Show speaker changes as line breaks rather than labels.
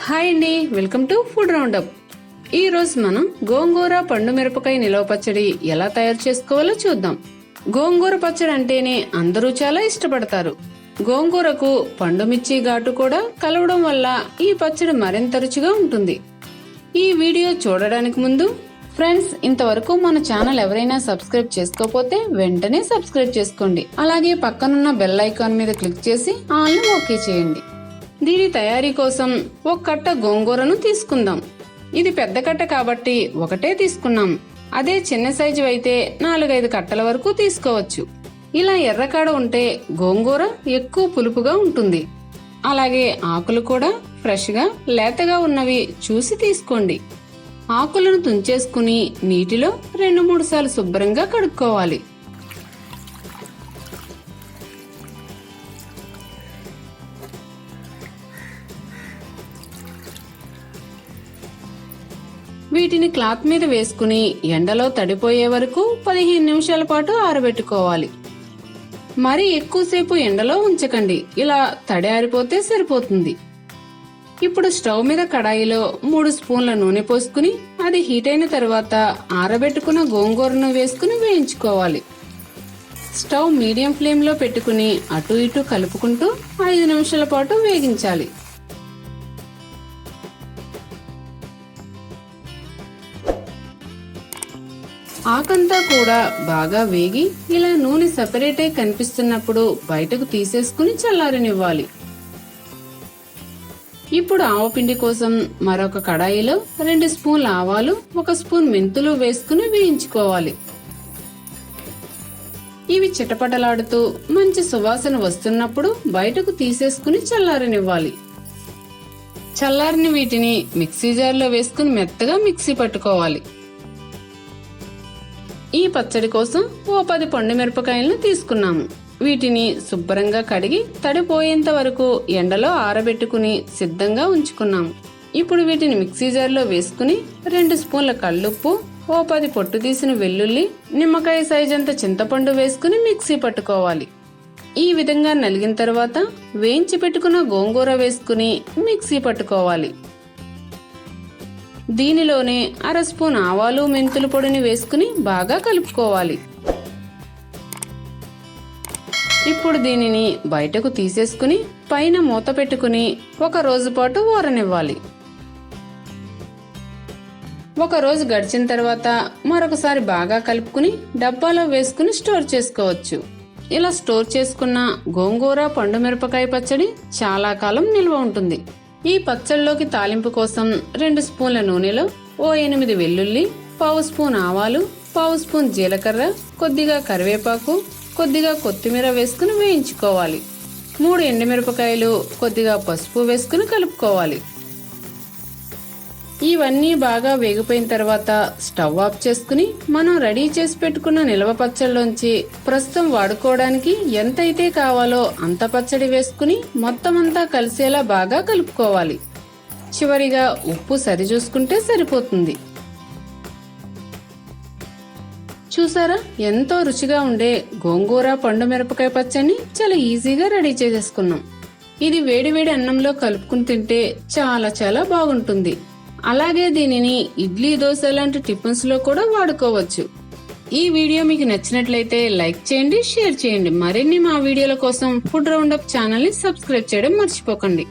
Hi అండి, welcome to food round up. ఈ రోజు మనం గోంగూర పండు మిరపకాయ నిలవ పచ్చడి ఎలా తయారు చేసుకోవాలో చూద్దాం. గోంగూర పచ్చడి అంటేనే అందరూ చాలా ఇష్టపడతారు. గోంగూరకు పండు మిర్చి ఘాటు కూడా కలవడం వల్ల ఈ పచ్చడి మరింత రుచిగా ఉంటుంది. ఈ వీడియో చూడడానికి ముందు ఫ్రెండ్స్, ఇంతవరకు మన ఛానల్ ఎవరైనా సబ్స్క్రైబ్ చేసుకోకపోతే వెంటనే సబ్స్క్రైబ్ చేసుకోండి. అలాగే పక్కనున్న బెల్ ఐకాన్ మీద క్లిక్ చేసి ఆల్ ఓకే చేయండి. దీని తయారీ కోసం ఒక కట్ట గోంగూరను తీసుకుందాం. ఇది పెద్ద కట్ట కాబట్టి ఒకటే తీసుకున్నాం. అదే చిన్న సైజు అయితే 4-5 కట్టల వరకు తీసుకోవచ్చు. ఇలా ఎర్రకాడ ఉంటే గోంగూర ఎక్కువ పులుపుగా ఉంటుంది. అలాగే ఆకులు కూడా ఫ్రెష్ గా లేతగా ఉన్నవి చూసి తీసుకోండి. ఆకులను తుంచేసుకుని నీటిలో 2-3 సార్లు శుభ్రంగా కడుక్కోవాలి. వీటిని క్లాత్ మీద వేసుకుని ఎండలో తడిపోయే వరకు 15 నిమిషాల పాటు ఆరబెట్టుకోవాలి. మరి ఎక్కువసేపు ఎండలో ఉంచకండి, ఇలా తడి ఆరిపోతే సరిపోతుంది. ఇప్పుడు స్టవ్ మీద కడాయిలో 3 స్పూన్ల నూనె పోసుకుని అది హీట్ అయిన తర్వాత ఆరబెట్టుకున్న గోంగూరను వేసుకుని వేయించుకోవాలి. స్టవ్ మీడియం ఫ్లేమ్ లో పెట్టుకుని అటు ఇటు కలుపుకుంటూ 5 నిమిషాల పాటు వేగించాలి. ఆకంతా కూడా బాగా వేగి ఇలా నూనె సెపరేట్ అయి కనిపిస్తున్నప్పుడు బయటకు తీసేసుకుని చల్లారనివ్వాలి. ఇప్పుడు ఆవపిండి కోసం మరొక కడాయిలో 2 స్పూన్ల ఆవాలు, 1 స్పూన్ మెంతులు వేసుకుని వేయించుకోవాలి. ఇవి చిటపటలాడుతూ మంచి సువాసన వస్తున్నప్పుడు బయటకు తీసేసుకుని చల్లారనివ్వాలి. చల్లారిన వీటిని మిక్సీ జార్లో వేసుకుని మెత్తగా మిక్సీ పట్టుకోవాలి. ఈ పచ్చడి కోసం 10 పండు మిరపకాయలను తీసుకున్నాము. వీటిని శుభ్రంగా కడిగి తడిపోయేంత వరకు ఎండలో ఆరబెట్టుకుని సిద్ధంగా ఉంచుకున్నాము. ఇప్పుడు వీటిని మిక్సీ జార్లో వేసుకుని 2 స్పూన్ల కల్లుప్పు, 10 పొట్టు తీసిన వెల్లుల్లి, నిమ్మకాయ సైజంత చింతపండు వేసుకుని మిక్సీ పట్టుకోవాలి. ఈ విధంగా నలిగిన తర్వాత వేయించి పెట్టుకున్న గోంగూర వేసుకుని మిక్సీ పట్టుకోవాలి. దీనిలోనే 1/2 స్పూన్ ఆవాలు, మెంతుల పొడిని వేసుకుని బాగా కలుపుకోవాలి. ఇప్పుడు దీనిని బయటకు తీసేసుకుని పైన మూత పెట్టుకుని 1 రోజు పాటు ఊరనివ్వాలి. 1 రోజు గడిచిన తర్వాత మరొకసారి బాగా కలుపుకుని డబ్బాలో వేసుకుని స్టోర్ చేసుకోవచ్చు. ఇలా స్టోర్ చేసుకున్న గోంగూర పండు మిరపకాయ పచ్చడి చాలా కాలం నిల్వ ఉంటుంది. ఈ పచ్చడిలోకి తాలింపు కోసం 2 స్పూన్ల నూనెలో 8 వెల్లుల్లి, 1/2 స్పూన్ ఆవాలు, 1/2 స్పూన్ జీలకర్ర, కొద్దిగా కరివేపాకు, కొద్దిగా కొత్తిమీర వేసుకుని వేయించుకోవాలి. 3 ఎండుమిరపకాయలు, కొద్దిగా పసుపు వేసుకుని కలుపుకోవాలి. ఇవన్నీ బాగా వేగిపోయిన తర్వాత స్టవ్ ఆఫ్ చేసుకుని మనం రెడీ చేసి పెట్టుకున్న నిలవ పచ్చడిలోంచి ప్రస్తుతం వాడుకోవడానికి ఎంతైతే కావాలో అంత పచ్చడి వేసుకుని మొత్తం అంతా కలిసేలా బాగా కలుపుకోవాలి. చివరిగా ఉప్పు సరిచూసుకుంటే సరిపోతుంది. చూసారా, ఎంతో రుచిగా ఉండే గోంగూర పండు మిరపకాయ పచ్చడిని చాలా ఈజీగా రెడీ చేసేసుకున్నాం. ఇది వేడివేడి అన్నంలో కలుపుకుని తింటే చాలా చాలా బాగుంటుంది. అలాగే దీనిని ఇడ్లీ, దోశ లాంటి టిఫిన్స్ లో కూడా వాడుకోవచ్చు. ఈ వీడియో మీకు నచ్చినట్లయితే లైక్ చేయండి, షేర్ చేయండి. మరిన్ని మా వీడియోల కోసం ఫుడ్ రౌండప్ ఛానల్ ని సబ్స్క్రైబ్ చేయడం మర్చిపోకండి.